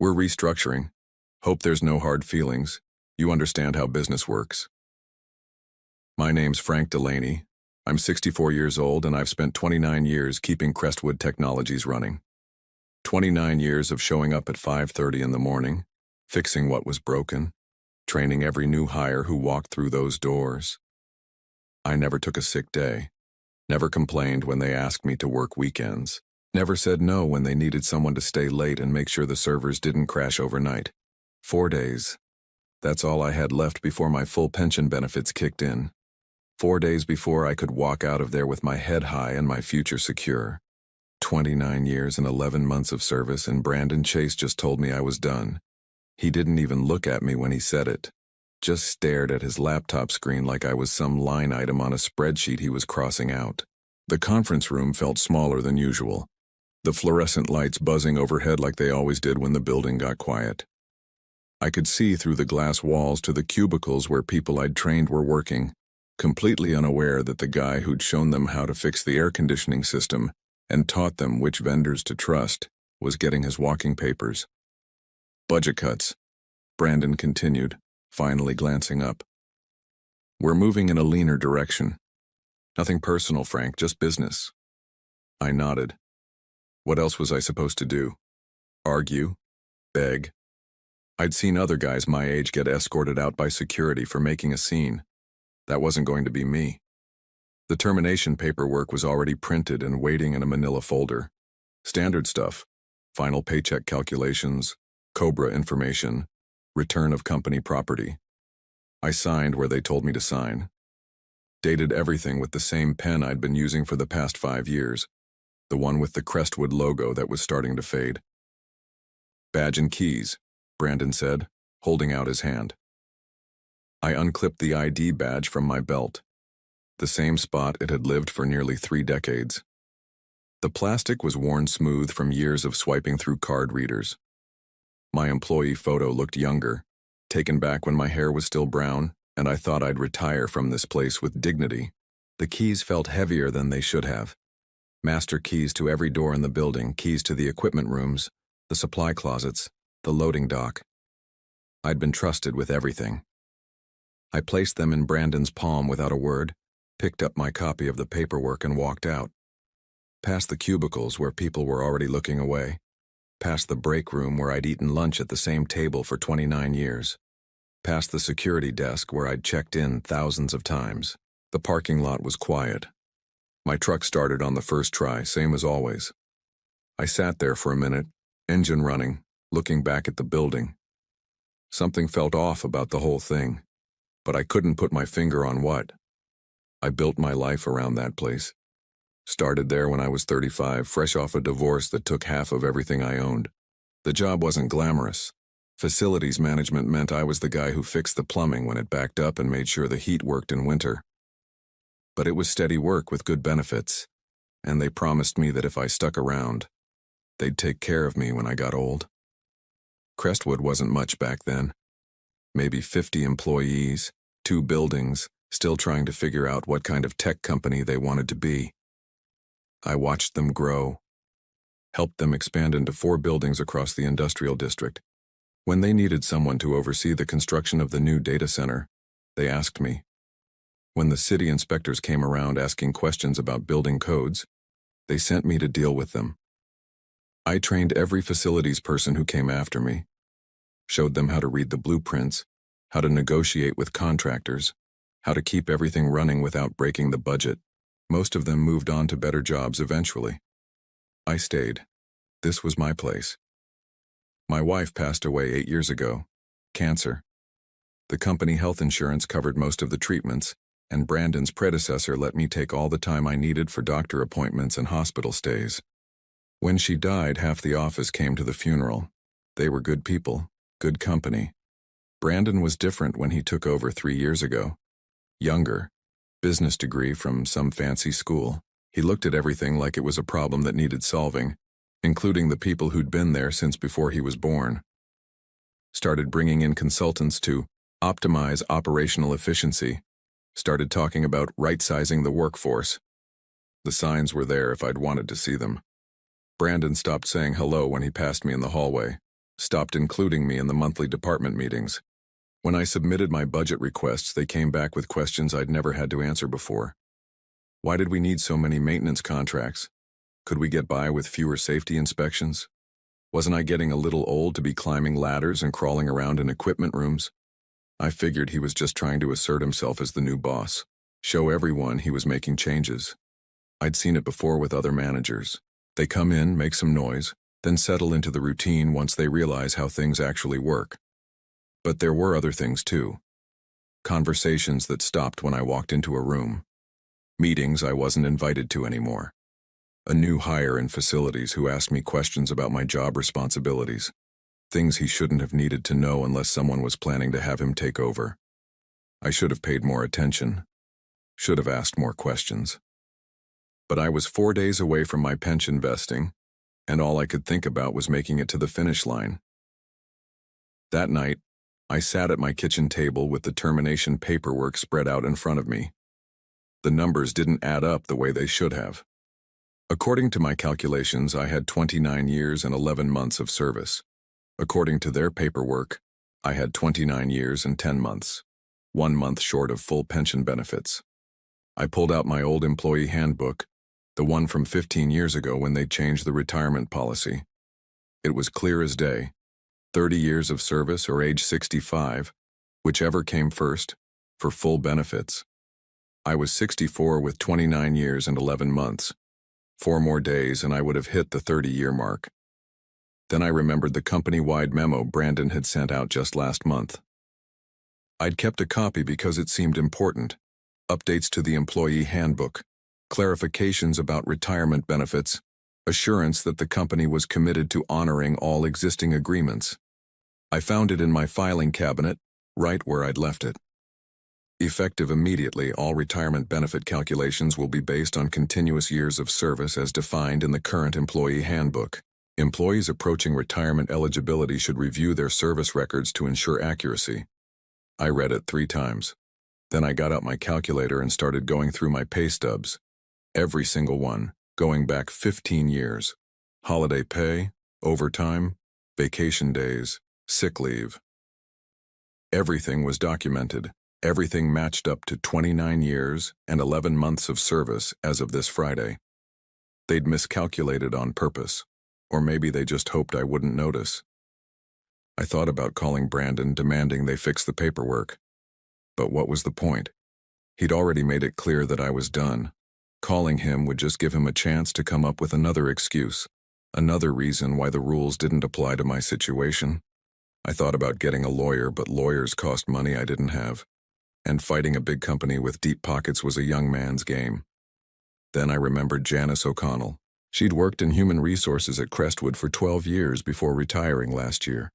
We're restructuring. Hope there's no hard feelings. You understand how business works. My name's Frank Delaney. I'm 64 years old and I've spent 29 years keeping Crestwood Technologies running. 29 years of showing up at 5:30 in the morning, fixing what was broken, training every new hire who walked through those doors. I never took a sick day, never complained when they asked me to work weekends, never said no when they needed someone to stay late and make sure the servers didn't crash overnight. 4 days. That's all I had left before my full pension benefits kicked in. 4 days before I could walk out of there with my head high and my future secure. 29 years and 11 months of service, and Brandon Chase just told me I was done. He didn't even look at me when he said it. Just stared at his laptop screen like I was some line item on a spreadsheet he was crossing out. The conference room felt smaller than usual, the fluorescent lights buzzing overhead like they always did when the building got quiet. I could see through the glass walls to the cubicles where people I'd trained were working, completely unaware that the guy who'd shown them how to fix the air conditioning system and taught them which vendors to trust was getting his walking papers. Budget cuts, Brandon continued, finally glancing up. We're moving in a leaner direction. Nothing personal, Frank, just business. I nodded. What else was I supposed to do? Argue? Beg? I'd seen other guys my age get escorted out by security for making a scene. That wasn't going to be me. The termination paperwork was already printed and waiting in a manila folder. Standard stuff: final paycheck calculations, COBRA information, return of company property. I signed where they told me to sign. Dated everything with the same pen I'd been using for the past 5 years, the one with the Crestwood logo that was starting to fade. Badge and keys, Brandon said, holding out his hand. I unclipped the ID badge from my belt, the same spot it had lived for nearly 3 decades. The plastic was worn smooth from years of swiping through card readers. My employee photo looked younger, taken back when my hair was still brown, and I thought I'd retire from this place with dignity. The keys felt heavier than they should have. Master keys to every door in the building, keys to the equipment rooms, the supply closets, the loading dock. I'd been trusted with everything. I placed them in Brandon's palm without a word, picked up my copy of the paperwork and walked out. Past the cubicles where people were already looking away. Past the break room where I'd eaten lunch at the same table for 29 years. Past the security desk where I'd checked in thousands of times. The parking lot was quiet. My truck started on the first try, same as always. I sat there for a minute, engine running, looking back at the building. Something felt off about the whole thing, but I couldn't put my finger on what. I built my life around that place. Started there when I was 35, fresh off a divorce that took half of everything I owned. The job wasn't glamorous. Facilities management meant I was the guy who fixed the plumbing when it backed up and made sure the heat worked in winter. But it was steady work with good benefits, and they promised me that if I stuck around, they'd take care of me when I got old. Crestwood wasn't much back then. Maybe 50 employees, 2 buildings, still trying to figure out what kind of tech company they wanted to be. I watched them grow, helped them expand into 4 buildings across the industrial district. When they needed someone to oversee the construction of the new data center, they asked me. When the city inspectors came around asking questions about building codes, they sent me to deal with them. I trained every facilities person who came after me, showed them how to read the blueprints, how to negotiate with contractors, how to keep everything running without breaking the budget. Most of them moved on to better jobs eventually. I stayed. This was my place. My wife passed away 8 years ago. Cancer. The company health insurance covered most of the treatments, and Brandon's predecessor let me take all the time I needed for doctor appointments and hospital stays. When she died, half the office came to the funeral. They were good people, good company. Brandon was different when he took over 3 years ago. Younger. Business degree from some fancy school. He looked at everything like it was a problem that needed solving, including the people who'd been there since before he was born. Started bringing in consultants to optimize operational efficiency. Started talking about right-sizing the workforce. The signs were there if I'd wanted to see them. Brandon stopped saying hello when he passed me in the hallway. stopped including me in the monthly department meetings. When I submitted my budget requests, they came back with questions I'd never had to answer before. Why did we need so many maintenance contracts? Could we get by with fewer safety inspections? Wasn't I getting a little old to be climbing ladders and crawling around in equipment rooms? I figured he was just trying to assert himself as the new boss, show everyone he was making changes. I'd seen it before with other managers. They come in, make some noise, then settle into the routine once they realize how things actually work. But there were other things too. Conversations that stopped when I walked into a room. Meetings I wasn't invited to anymore. A new hire in facilities who asked me questions about my job responsibilities. Things he shouldn't have needed to know unless someone was planning to have him take over. I should have paid more attention. Should have asked more questions. But I was 4 days away from my pension vesting, and all I could think about was making it to the finish line. That night, I sat at my kitchen table with the termination paperwork spread out in front of me. The numbers didn't add up the way they should have. According to my calculations, I had 29 years and 11 months of service. According to their paperwork, I had 29 years and 10 months, 1 month short of full pension benefits. I pulled out my old employee handbook, the one from 15 years ago when they changed the retirement policy. It was clear as day. 30 years of service or age 65, whichever came first, for full benefits. I was 64 with 29 years and 11 months. 4 more days and I would have hit the 30-year mark. Then I remembered the company-wide memo Brandon had sent out just last month. I'd kept a copy because it seemed important. Updates to the employee handbook, clarifications about retirement benefits, assurance that the company was committed to honoring all existing agreements. I found it in my filing cabinet, right where I'd left it. Effective immediately, all retirement benefit calculations will be based on continuous years of service as defined in the current employee handbook. Employees approaching retirement eligibility should review their service records to ensure accuracy. I read it 3 times. Then I got out my calculator and started going through my pay stubs. Every single one, going back 15 years. Holiday pay, overtime, vacation days, sick leave. Everything was documented. Everything matched up to 29 years and 11 months of service as of this Friday. They'd miscalculated on purpose, or maybe they just hoped I wouldn't notice. I thought about calling Brandon, demanding they fix the paperwork. But what was the point? He'd already made it clear that I was done. Calling him would just give him a chance to come up with another excuse, another reason why the rules didn't apply to my situation. I thought about getting a lawyer, but lawyers cost money I didn't have. And fighting a big company with deep pockets was a young man's game. Then I remembered Janice O'Connell. She'd worked in human resources at Crestwood for 12 years before retiring last year.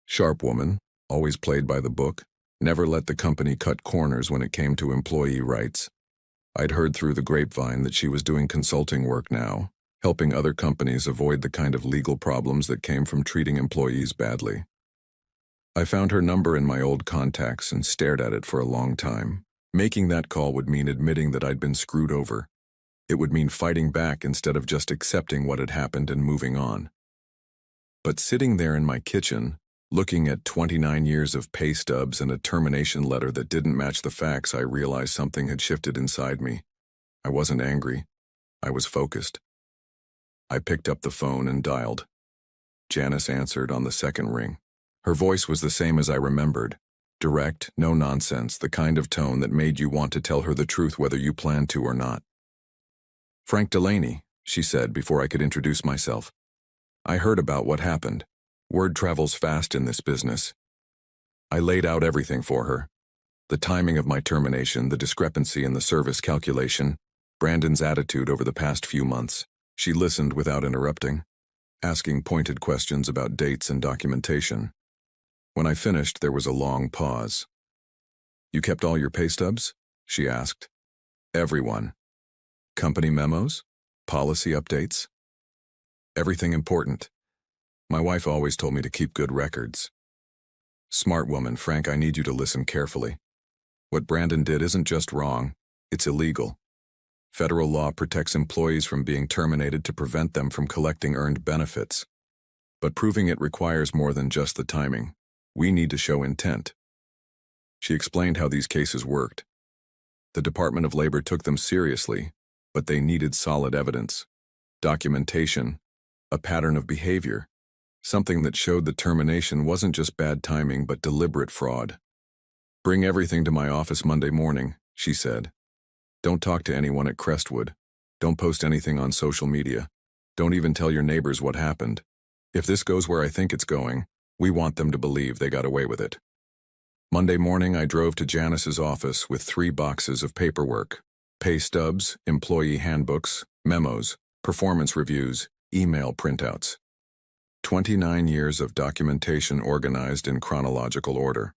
Sharp woman, always played by the book, never let the company cut corners when it came to employee rights. I'd heard through the grapevine that she was doing consulting work now, helping other companies avoid the kind of legal problems that came from treating employees badly. I found her number in my old contacts and stared at it for a long time. Making that call would mean admitting that I'd been screwed over. It would mean fighting back instead of just accepting what had happened and moving on. But sitting there in my kitchen, looking at 29 years of pay stubs and a termination letter that didn't match the facts, I realized something had shifted inside me. I wasn't angry. I was focused. I picked up the phone and dialed. Janice answered on the second ring. Her voice was the same as I remembered. Direct, no nonsense, the kind of tone that made you want to tell her the truth whether you planned to or not. "Frank Delaney," she said before I could introduce myself. "I heard about what happened. Word travels fast in this business." I laid out everything for her. The timing of my termination, the discrepancy in the service calculation, Brandon's attitude over the past few months. She listened without interrupting, asking pointed questions about dates and documentation. When I finished, there was a long pause. "You kept all your pay stubs?" she asked. "Everyone. Company memos? Policy updates? Everything important. My wife always told me to keep good records." "Smart woman, Frank, I need you to listen carefully. What Brandon did isn't just wrong, it's illegal. Federal law protects employees from being terminated to prevent them from collecting earned benefits. But proving it requires more than just the timing. We need to show intent. She explained how these cases worked. The Department of Labor took them seriously, but they needed solid evidence, documentation, a pattern of behavior, something that showed the termination wasn't just bad timing but deliberate fraud. "Bring everything to my office Monday morning," she said. "Don't talk to anyone at Crestwood. Don't post anything on social media. Don't even tell your neighbors what happened. If this goes where I think it's going, we want them to believe they got away with it." Monday morning, I drove to Janice's office with 3 boxes of paperwork: pay stubs, employee handbooks, memos, performance reviews, email printouts. 29 years of documentation organized in chronological order.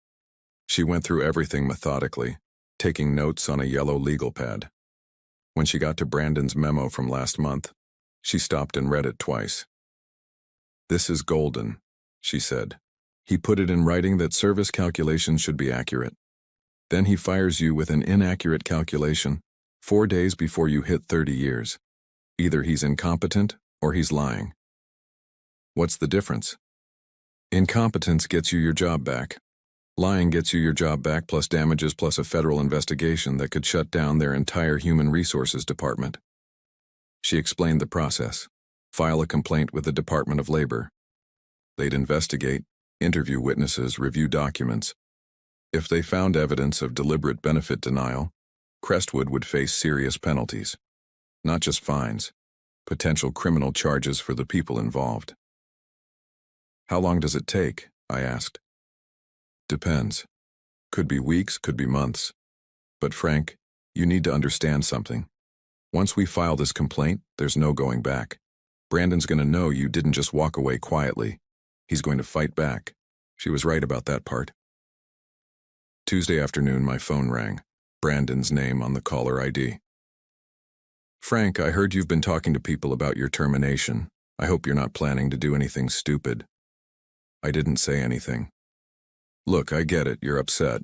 She went through everything methodically, taking notes on a yellow legal pad. When she got to Brandon's memo from last month, she stopped and read it twice. "This is golden," she said. "He put it in writing that service calculations should be accurate. Then he fires you with an inaccurate calculation 4 days before you hit 30 years. Either he's incompetent or he's lying. What's the difference? Incompetence gets you your job back. Lying gets you your job back plus damages plus a federal investigation that could shut down their entire human resources department." She explained the process. File a complaint with the Department of Labor. They'd investigate, interview witnesses, review documents. If they found evidence of deliberate benefit denial, Crestwood would face serious penalties. Not just fines, potential criminal charges for the people involved. "How long does it take?" I asked. "Depends. Could be weeks, could be months. But Frank, you need to understand something. Once we file this complaint, there's no going back. Brandon's going to know you didn't just walk away quietly. He's going to fight back." She was right about that part. Tuesday afternoon, my phone rang. Brandon's name on the caller ID. "Frank, I heard you've been talking to people about your termination. I hope you're not planning to do anything stupid." I didn't say anything. "Look, I get it, you're upset.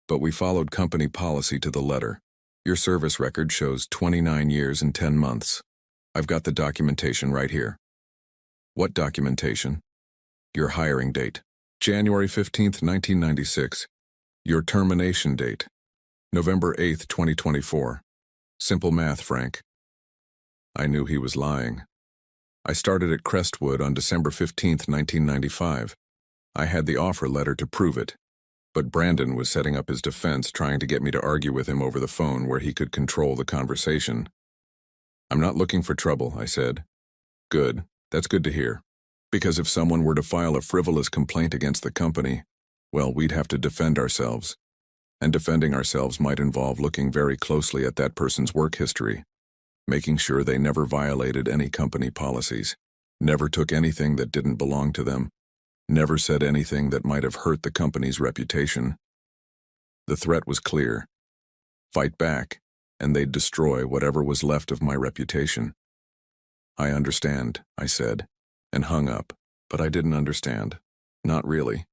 But we followed company policy to the letter. Your service record shows 29 years and 10 months. I've got the documentation right here." "What documentation?" "Your hiring date. January 15th, 1996. Your termination date. November 8th, 2024. Simple math, Frank." I knew he was lying. I started at Crestwood on December 15th, 1995. I had the offer letter to prove it. But Brandon was setting up his defense, trying to get me to argue with him over the phone where he could control the conversation. "I'm not looking for trouble," I said. "Good. That's good to hear. Because if someone were to file a frivolous complaint against the company, well, we'd have to defend ourselves. And defending ourselves might involve looking very closely at that person's work history, making sure they never violated any company policies, never took anything that didn't belong to them, never said anything that might have hurt the company's reputation. The threat was clear. Fight back, and they'd destroy whatever was left of my reputation." "I understand," I said, and hung up, but I didn't understand. Not really.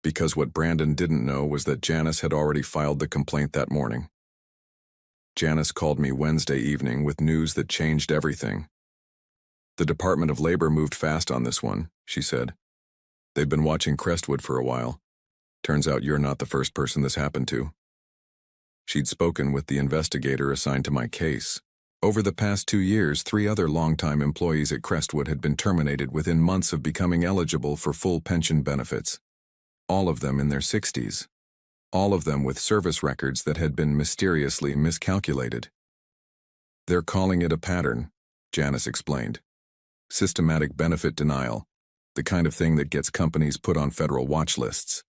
Because what Brandon didn't know was that Janice had already filed the complaint that morning. Janice called me Wednesday evening with news that changed everything. "The Department of Labor moved fast on this one," she said. "They've been watching Crestwood for a while. Turns out you're not the first person this happened to." She'd spoken with the investigator assigned to my case. Over the past 2 years, 3 other longtime employees at Crestwood had been terminated within months of becoming eligible for full pension benefits. All of them in their 60s. All of them with service records that had been mysteriously miscalculated. "They're calling it a pattern," Janice explained. "Systematic benefit denial, the kind of thing that gets companies put on federal watch lists."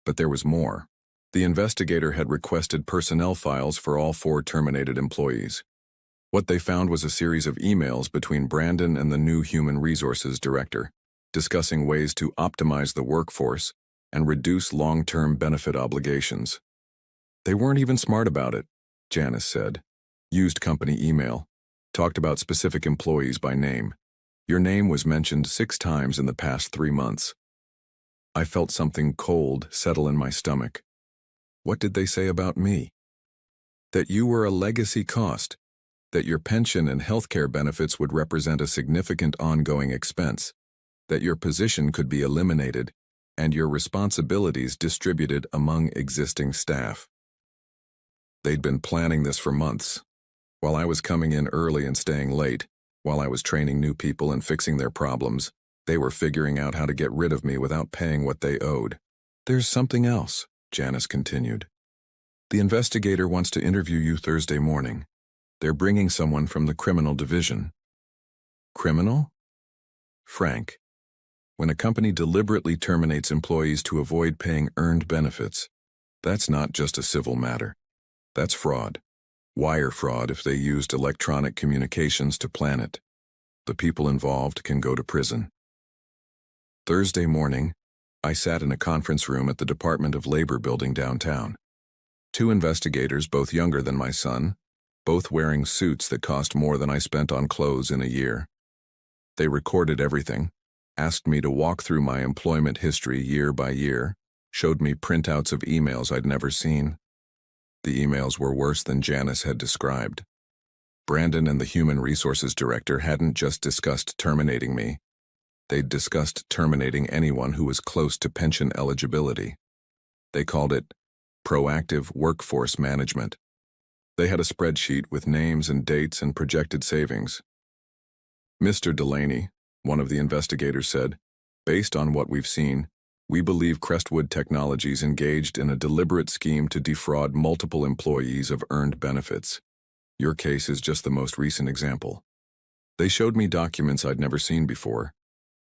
But there was more. The investigator had requested personnel files for all 4 terminated employees. What they found was a series of emails between Brandon and the new human resources director, discussing ways to optimize the workforce and reduce long-term benefit obligations. "They weren't even smart about it," Janice said. "Used company email. Talked about specific employees by name. Your name was mentioned 6 times in the past 3 months. I felt something cold settle in my stomach. What did they say about me? That you were a legacy cost, that your pension and healthcare benefits would represent a significant ongoing expense, that your position could be eliminated and your responsibilities distributed among existing staff. They'd been planning this for months. While I was coming in early and staying late, while I was training new people and fixing their problems, they were figuring out how to get rid of me without paying what they owed. There's something else, Janice continued. The investigator wants to interview you Thursday morning. They're bringing someone from the criminal division. Criminal? Frank. When a company deliberately terminates employees to avoid paying earned benefits, that's not just a civil matter. That's fraud. Wire fraud if they used electronic communications to plan it. The people involved can go to prison. Thursday morning, I sat in a conference room at the Department of Labor building downtown. Two investigators, both younger than my son, both wearing suits that cost more than I spent on clothes in a year. They recorded everything, asked me to walk through my employment history year by year, showed me printouts of emails I'd never seen. The emails were worse than Janice had described. Brandon and the Human Resources Director hadn't just discussed terminating me. They'd discussed terminating anyone who was close to pension eligibility. They called it proactive workforce management. They had a spreadsheet with names and dates and projected savings. Mr. Delaney, one of the investigators said, based on what we've seen, we believe Crestwood Technologies engaged in a deliberate scheme to defraud multiple employees of earned benefits. Your case is just the most recent example. They showed me documents I'd never seen before.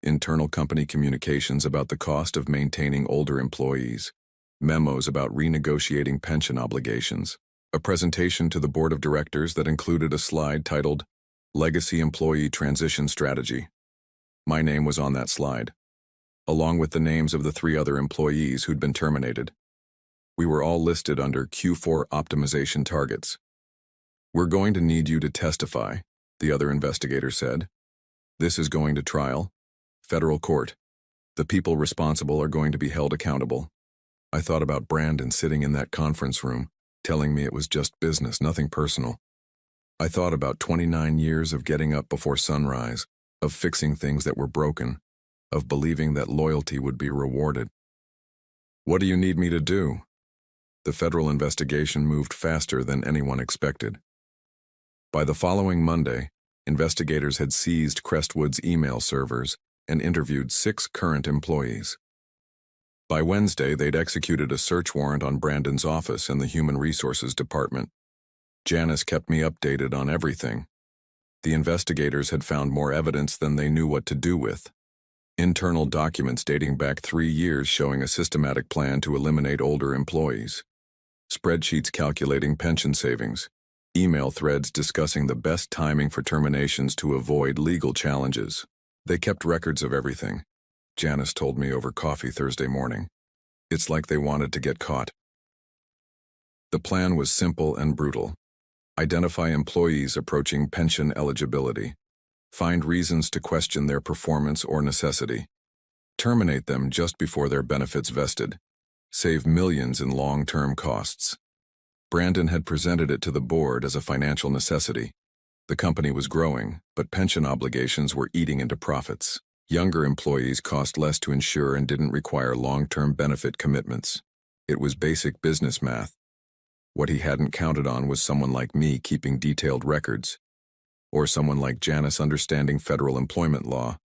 Internal company communications about the cost of maintaining older employees, memos about renegotiating pension obligations, a presentation to the board of directors that included a slide titled Legacy Employee Transition Strategy. My name was on that slide, along with the names of the 3 other employees who'd been terminated. We were all listed under Q4 optimization targets. We're going to need you to testify, the other investigator said. This is going to trial. Federal court. The people responsible are going to be held accountable. I thought about Brandon sitting in that conference room, telling me it was just business, nothing personal. I thought about 29 years of getting up before sunrise, of fixing things that were broken, of believing that loyalty would be rewarded. What do you need me to do? The federal investigation moved faster than anyone expected. By the following Monday, investigators had seized Crestwood's email servers and interviewed 6 current employees. By Wednesday, they'd executed a search warrant on Brandon's office and the Human Resources Department. Janice kept me updated on everything. The investigators had found more evidence than they knew what to do with. Internal documents dating back 3 years showing a systematic plan to eliminate older employees. Spreadsheets calculating pension savings. Email threads discussing the best timing for terminations to avoid legal challenges. They kept records of everything, Janice told me over coffee Thursday morning. It's like they wanted to get caught. The plan was simple and brutal. Identify employees approaching pension eligibility. Find reasons to question their performance or necessity. Terminate them just before their benefits vested. Save millions in long-term costs. Brandon had presented it to the board as a financial necessity. The company was growing, but pension obligations were eating into profits. Younger employees cost less to insure and didn't require long-term benefit commitments. It was basic business math. What he hadn't counted on was someone like me keeping detailed records, or someone like Janice understanding federal employment law,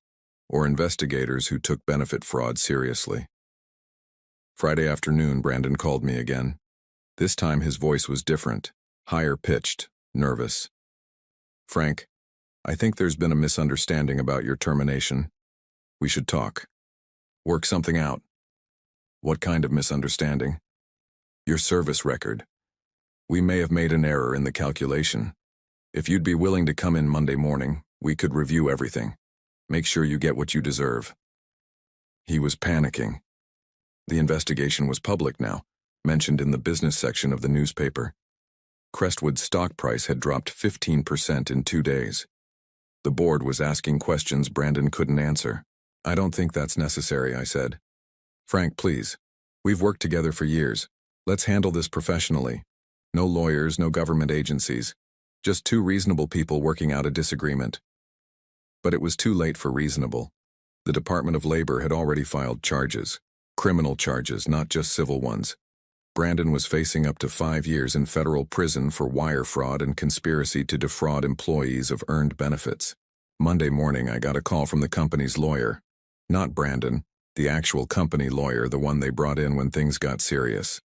or investigators who took benefit fraud seriously. Friday afternoon, Brandon called me again. This time his voice was different, higher-pitched, nervous. Frank, I think there's been a misunderstanding about your termination. We should talk. Work something out. What kind of misunderstanding? Your service record. We may have made an error in the calculation. If you'd be willing to come in Monday morning, we could review everything. Make sure you get what you deserve. He was panicking. The investigation was public now, mentioned in the business section of the newspaper. Crestwood's stock price had dropped 15% in 2 days. The board was asking questions Brandon couldn't answer. I don't think that's necessary, I said. Frank, please. We've worked together for years. Let's handle this professionally. No lawyers, no government agencies. Just 2 reasonable people working out a disagreement. But it was too late for reasonable. The Department of Labor had already filed charges. Criminal charges, not just civil ones. Brandon was facing up to 5 years in federal prison for wire fraud and conspiracy to defraud employees of earned benefits. Monday morning, I got a call from the company's lawyer. Not Brandon, the actual company lawyer, the one they brought in when things got serious.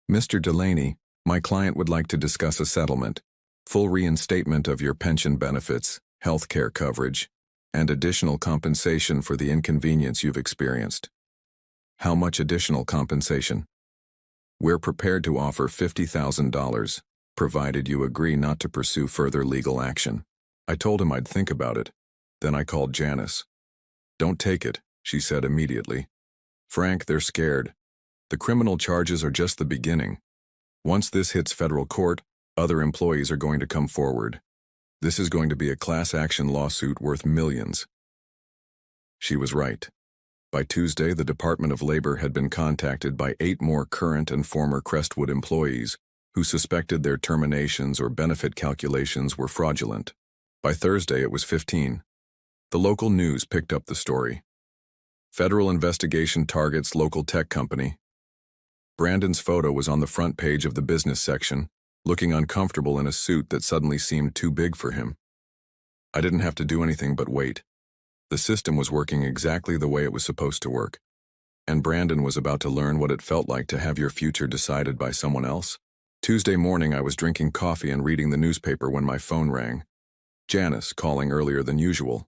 Mr. Delaney, my client would like to discuss a settlement, full reinstatement of your pension benefits, health care coverage, and additional compensation for the inconvenience you've experienced. How much additional compensation? We're prepared to offer $50,000, provided you agree not to pursue further legal action. I told him I'd think about it. Then I called Janice. Don't take it, she said immediately. Frank, they're scared. The criminal charges are just the beginning. Once this hits federal court, other employees are going to come forward. This is going to be a class action lawsuit worth millions. She was right. By Tuesday, the Department of Labor had been contacted by 8 more current and former Crestwood employees who suspected their terminations or benefit calculations were fraudulent. By Thursday, it was 15. The local news picked up the story. Federal investigation targets local tech company. Brandon's photo was on the front page of the business section, looking uncomfortable in a suit that suddenly seemed too big for him. I didn't have to do anything but wait. The system was working exactly the way it was supposed to work. And Brandon was about to learn what it felt like to have your future decided by someone else. Tuesday morning, I was drinking coffee and reading the newspaper when my phone rang. Janice calling earlier than usual.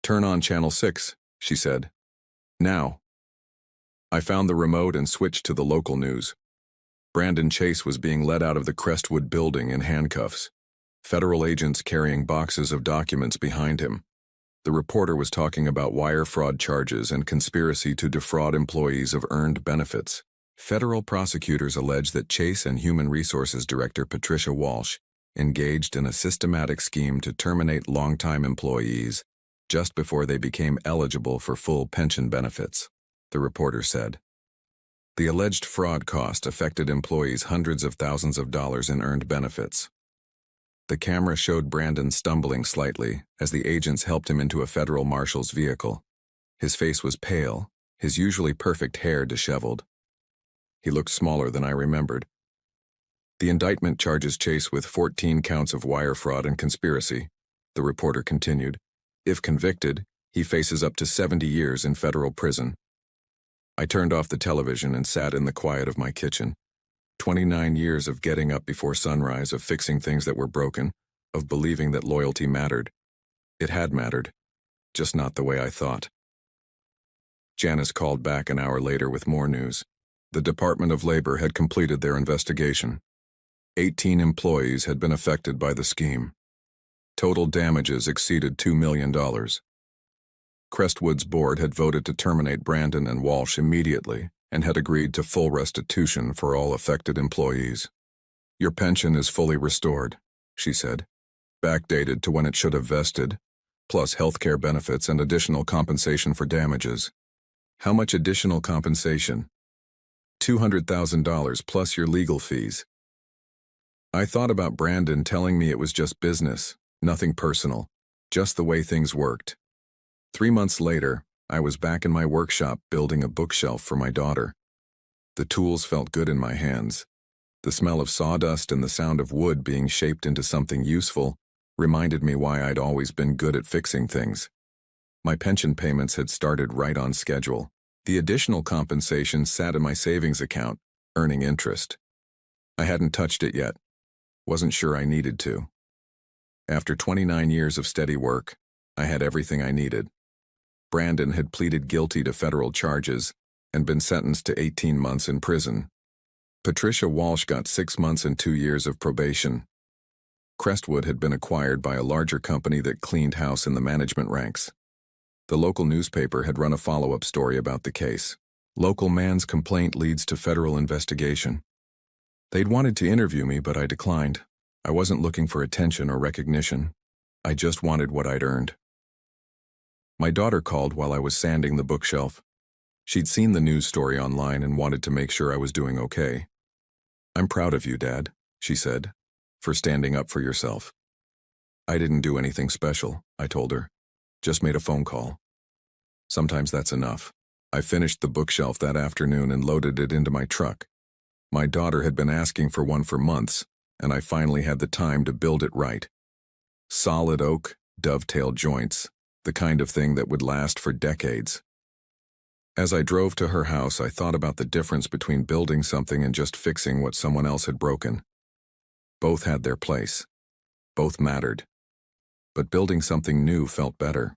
Turn on Channel 6, she said. Now. I found the remote and switched to the local news. Brandon Chase was being led out of the Crestwood building in handcuffs. Federal agents carrying boxes of documents behind him. The reporter was talking about wire fraud charges and conspiracy to defraud employees of earned benefits. Federal prosecutors allege that Chase and Human Resources Director Patricia Walsh engaged in a systematic scheme to terminate longtime employees just before they became eligible for full pension benefits, the reporter said. The alleged fraud cost affected employees hundreds of thousands of dollars in earned benefits. The camera showed Brandon stumbling slightly as the agents helped him into a federal marshal's vehicle. His face was pale, his usually perfect hair disheveled. He looked smaller than I remembered. The indictment charges Chase with 14 counts of wire fraud and conspiracy, the reporter continued. If convicted, he faces up to 70 years in federal prison. I turned off the television and sat in the quiet of my kitchen. 29 years of getting up before sunrise, of fixing things that were broken, of believing that loyalty mattered. It had mattered, just not the way I thought. Janice called back an hour later with more news. The Department of Labor had completed their investigation. 18 employees had been affected by the scheme. Total damages exceeded $2 million. Crestwood's board had voted to terminate Brandon and Walsh immediately and had agreed to full restitution for all affected employees. Your pension is fully restored, she said, backdated to when it should have vested, plus health care benefits and additional compensation for damages. How much additional compensation? $200,000 plus your legal fees. I thought about Brandon telling me it was just business, nothing personal, just the way things worked. 3 months later, I was back in my workshop building a bookshelf for my daughter. The tools felt good in my hands. The smell of sawdust and the sound of wood being shaped into something useful reminded me why I'd always been good at fixing things. My pension payments had started right on schedule. The additional compensation sat in my savings account, earning interest. I hadn't touched it yet. Wasn't sure I needed to. After 29 years of steady work, I had everything I needed. Brandon had pleaded guilty to federal charges and been sentenced to 18 months in prison. Patricia Walsh got 6 months and 2 years of probation. Crestwood had been acquired by a larger company that cleaned house in the management ranks. The local newspaper had run a follow-up story about the case. Local man's complaint leads to federal investigation. They'd wanted to interview me, but I declined. I wasn't looking for attention or recognition. I just wanted what I'd earned. My daughter called while I was sanding the bookshelf. She'd seen the news story online and wanted to make sure I was doing okay. I'm proud of you, Dad, she said, for standing up for yourself. I didn't do anything special, I told her. Just made a phone call. Sometimes that's enough. I finished the bookshelf that afternoon and loaded it into my truck. My daughter had been asking for one for months, and I finally had the time to build it right. Solid oak, dovetail joints, the kind of thing that would last for decades. As I drove to her house, I thought about the difference between building something and just fixing what someone else had broken. Both had their place. Both mattered. But building something new felt better.